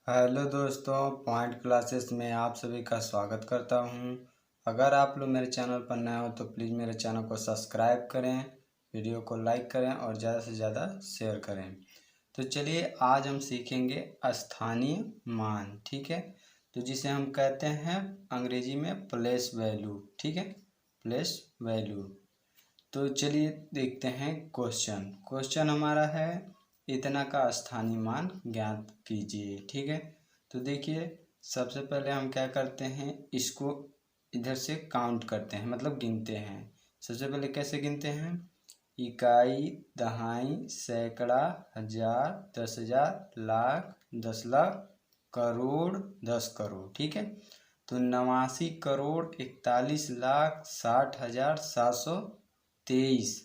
Hello दोस्तों, point classes में आप सभी का स्वागत करता हूं। अगर आप लोग मेरे चैनल पर नए हो तो प्लीज़ मेरे चैनल को सब्सक्राइब करें, वीडियो को लाइक करें और ज़्यादा से ज़्यादा शेयर करें। तो चलिए आज हम सीखेंगे स्थानीय मान। ठीक है, तो जिसे हम कहते हैं अंग्रेजी में प्लेस वैल्यू। ठीक है, प्लेस वैल्यू। तो चलिए देखते हैं क्वेश्चन हमारा है इतना का स्थानीय मान ज्ञात कीजिए। ठीक है, तो देखिए सबसे पहले हम क्या करते हैं, इसको इधर से काउंट करते हैं, मतलब गिनते हैं। सबसे पहले कैसे गिनते हैं, इकाई, दहाई, सैकड़ा, हजार, 10,000, लाख, 10 लाख, करोड़, 10 करोड़। ठीक है, तो 89,41,60,60,723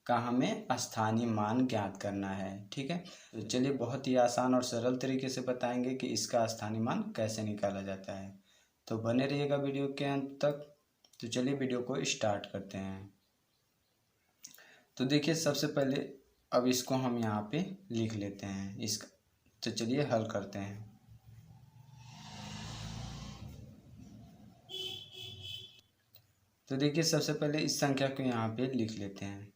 का हमें स्थानीय मान ज्ञात करना है। ठीक है, तो चलिए बहुत ही आसान और सरल तरीके से बताएंगे कि इसका स्थानीय मान कैसे निकाला जाता है। तो बने रहिएगा वीडियो के अंत तक। तो चलिए वीडियो को स्टार्ट करते हैं। तो देखिए सबसे पहले अब इसको हम यहाँ पे लिख लेते हैं इसका। तो चलिए हल करते हैं। तो देखिए सबसे पहले इस संख्या को यहाँ पे लिख लेते हैं,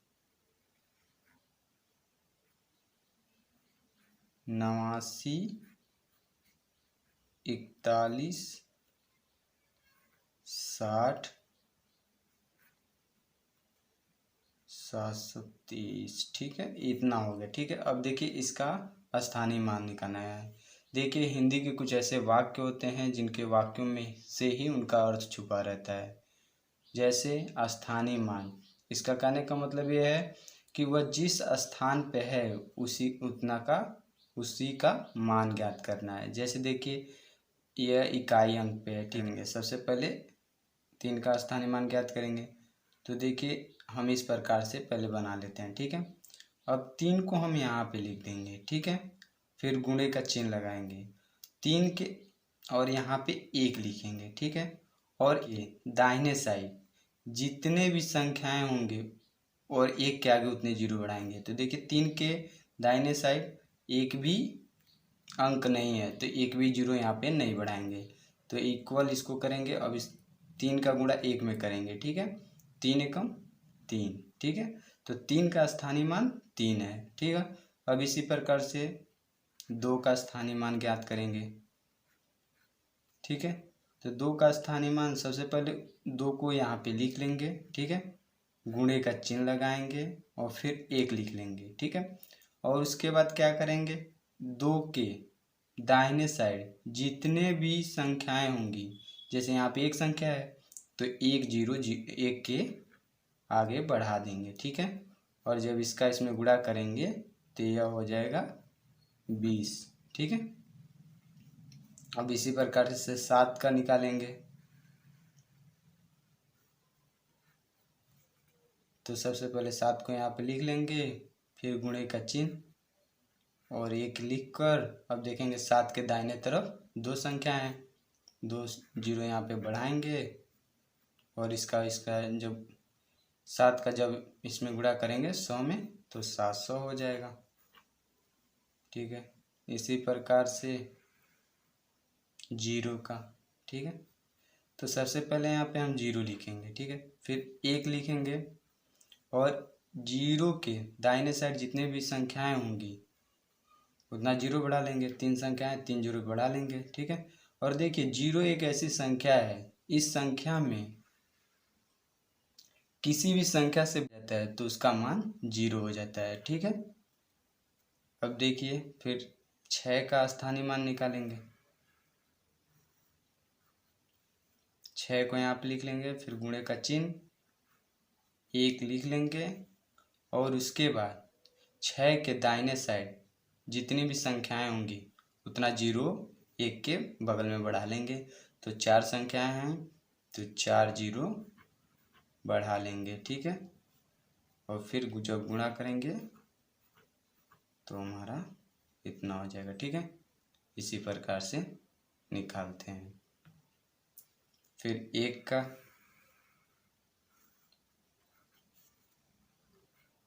89,41,60,723। ठीक है, इतना हो गया। ठीक है, अब देखिए इसका स्थानीय मान निकालना है। देखिए हिंदी के कुछ ऐसे वाक्य होते हैं जिनके वाक्यों में से ही उनका अर्थ छुपा रहता है। जैसे स्थानीय मान, इसका कहने का मतलब यह है कि वह जिस स्थान पे है उसी का मान ज्ञात करना है। जैसे देखिए यह इकाई अंक पे है। ठीक है, सबसे पहले 3 का स्थानीय मान ज्ञात करेंगे। तो देखिए हम इस प्रकार से पहले बना लेते हैं। ठीक है, अब 3 को हम यहाँ पे लिख देंगे। ठीक है, फिर गुणे का चिन्ह लगाएंगे 3 के, और यहाँ पे 1 लिखेंगे। ठीक है, और ये दाहिने साइड जितने भी संख्याएं होंगे और 1 के आगे उतने जीरो बढ़ाएंगे। तो देखिए 3 के दाहिने साइड एक भी अंक नहीं है तो एक भी जीरो यहाँ पे नहीं बढ़ाएंगे। तो इक्वल इसको करेंगे। अब इस 3 का गुणा 1 में करेंगे। ठीक है, 3 एकम 3। ठीक है, तो 3 का स्थानीय मान 3 है। ठीक है, अब इसी प्रकार से 2 का स्थानीय मान ज्ञात करेंगे। ठीक है, तो 2 का स्थानीय मान सबसे पहले 2 को यहाँ पे लिख लेंगे। ठीक है, गुणे का चिन्ह लगाएंगे और फिर 1 लिख लेंगे। ठीक है, और उसके बाद क्या करेंगे, 2 के दाहिने साइड जितने भी संख्याएं होंगी, जैसे यहाँ पे एक संख्या है तो 1 के आगे बढ़ा देंगे। ठीक है, और जब इसका इसमें गुणा करेंगे तो यह हो जाएगा 20। ठीक है, अब इसी प्रकार से 7 का निकालेंगे। तो सबसे पहले 7 को यहाँ पे लिख लेंगे, फिर गुणे का चिन्ह और 1 लिख कर अब देखेंगे 7 के दाहिने तरफ 2 संख्या हैं, 2 जीरो यहाँ पे बढ़ाएंगे और इसका जब 7 का जब इसमें गुणा करेंगे 100 में तो 700 हो जाएगा। ठीक है, इसी प्रकार से जीरो का। ठीक है, तो सबसे पहले यहाँ पे हम जीरो लिखेंगे। ठीक है, फिर 1 लिखेंगे और जीरो के दाहिने साइड जितने भी संख्याएं होंगी उतना जीरो बढ़ा लेंगे। 3 संख्याएं, 3 जीरो बढ़ा लेंगे। ठीक है, और देखिए जीरो एक ऐसी संख्या है, इस संख्या में किसी भी संख्या से जाता है तो उसका मान जीरो हो जाता है। ठीक है, अब देखिए फिर 6 का स्थानीय मान निकालेंगे। 6 को यहाँ पे लिख लेंगे, फिर गुणे का चिन्ह 1 लिख लेंगे और उसके बाद 6 के दाहिने साइड जितनी भी संख्याएं होंगी उतना जीरो 1 के बगल में बढ़ा लेंगे। तो 4 संख्याएं हैं तो 4 जीरो बढ़ा लेंगे। ठीक है, और फिर जब गुणा करेंगे तो हमारा इतना हो जाएगा। ठीक है, इसी प्रकार से निकालते हैं। फिर 1 का,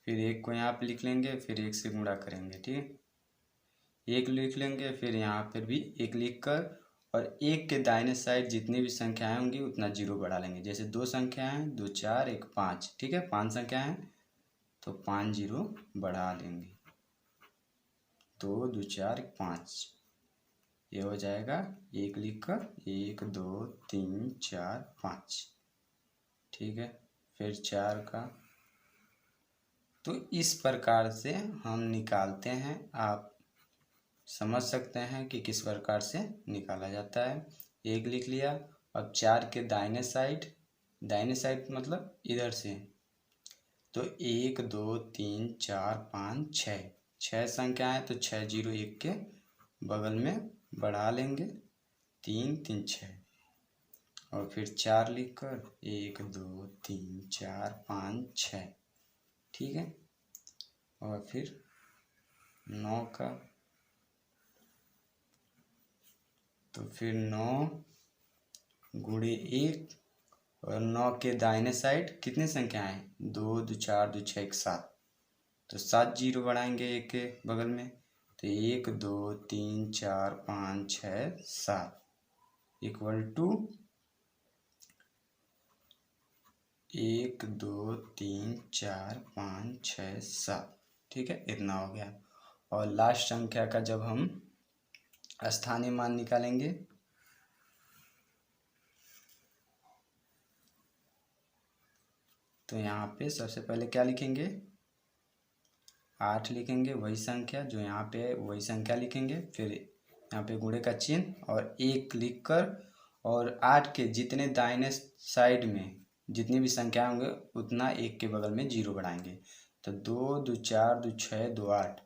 फिर 1 को यहाँ पे लिख लेंगे, फिर 1 से गुणा करेंगे। ठीक है, 1 लिख लेंगे, फिर यहाँ पर भी 1 लिख कर और 1 के दाहिने साइड जितनी भी संख्याएं होंगी उतना 0 बढ़ा लेंगे। जैसे 2 संख्याएं हैं, 2 4 1 5, ठीक है, 5 संख्याएं हैं तो 5 0 बढ़ा लेंगे, 2 2 4 1 5, ये हो जाएगा 1 लिख कर 1 2 3 4 5, ठीक है। फिर 4 का, तो इस प्रकार से हम निकालते हैं। आप समझ सकते हैं कि किस प्रकार से निकाला जाता है। 1 लिख लिया। अब 4 के दाहिने साइड मतलब इधर से, तो 1 2 3 4 5 6, 6 संख्या है तो 6 0 1 के बगल में बढ़ा लेंगे, 3 3 6, और फिर 4 लिख कर 1 2 3 4 5 6, ठीक है। और फिर 9 का, तो फिर 9 गुणे 1, और 9 के दाहिने साइड कितनी संख्या है, 2 2 4 2 6 1 7, तो 7 0 बढ़ाएंगे 1 के बगल में, तो 1 2 3 4 5 6 7 इक्वल टू 1 2 3 4 5 6 7, ठीक है, इतना हो गया। और लास्ट संख्या का जब हम स्थानीय मान निकालेंगे, तो यहाँ पे सबसे पहले क्या लिखेंगे, 8 लिखेंगे, वही संख्या जो यहाँ पे है वही संख्या लिखेंगे, फिर यहाँ पे गुणे का चिन्ह और 1 लिख कर, और 8 के जितने दाहिने साइड में जितनी भी संख्या होंगे उतना 1 के बगल में 0 बढ़ाएंगे, तो 2 2 4 2 6 2 8,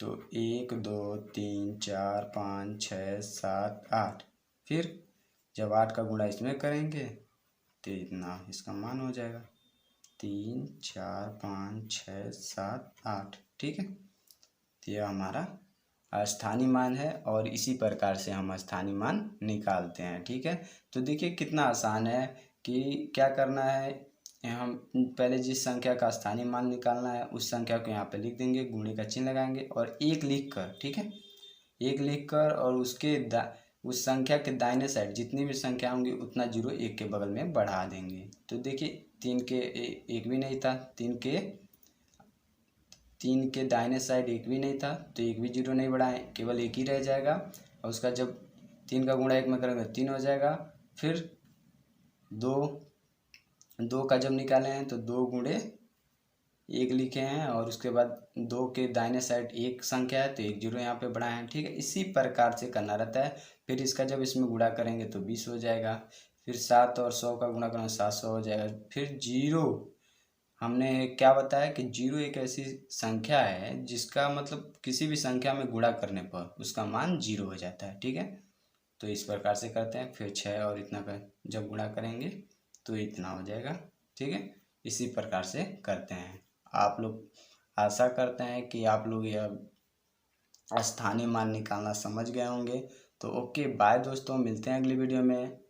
तो 1 2 3 4 5 6 7 8, फिर जब 8 का गुणा इसमें करेंगे तो इतना इसका मान हो जाएगा, 3 4 5 6 7 8, ठीक है। तो यह हमारा स्थानीय मान है और इसी प्रकार से हम स्थानीय मान निकालते हैं, ठीक है। तो देखिए कितना आसान है कि क्या करना है, हम पहले जिस संख्या का स्थानीय मान निकालना है उस संख्या को यहाँ पे लिख देंगे, गुणे का चिन्ह लगाएंगे और 1 लिख कर, ठीक है, 1 लिख कर, और उस संख्या के दाहिने साइड जितनी भी संख्या होंगी उतना 0 1 के बगल में बढ़ा देंगे। तो देखिए 3 के 1 भी नहीं था, 3 के दाहिने साइड 1 भी नहीं था तो 1 भी 0 नहीं बढ़ाएं, केवल 1 ही रह जाएगा, और उसका जब 3 का गुणा 1 में करेंगे 3 हो जाएगा। फिर 2 का जब निकाले हैं तो 2 गुणे 1 लिखे हैं, और उसके बाद 2 के दाहिने साइड 1 संख्या है तो 1 0 यहाँ पे बढ़ाए हैं, ठीक है। इसी प्रकार से करना रहता है। फिर इसका जब इसमें गुणा करेंगे तो 20 हो जाएगा, फिर 7 और 100 का गुणा करेंगे 700 हो जाएगा, फिर 0, हमने क्या बताया कि 0 एक ऐसी संख्या है जिसका मतलब किसी भी संख्या में गुणा करने पर उसका मान 0 हो जाता है, ठीक है। तो इस प्रकार से करते हैं, फिर 6 और इतना का जब गुणा करेंगे तो इतना हो जाएगा, ठीक है। इसी प्रकार से करते हैं। आप लोग, आशा करते हैं कि आप लोग यह स्थानीय मान निकालना समझ गए होंगे। तो ओके बाय दोस्तों, मिलते हैं अगली वीडियो में।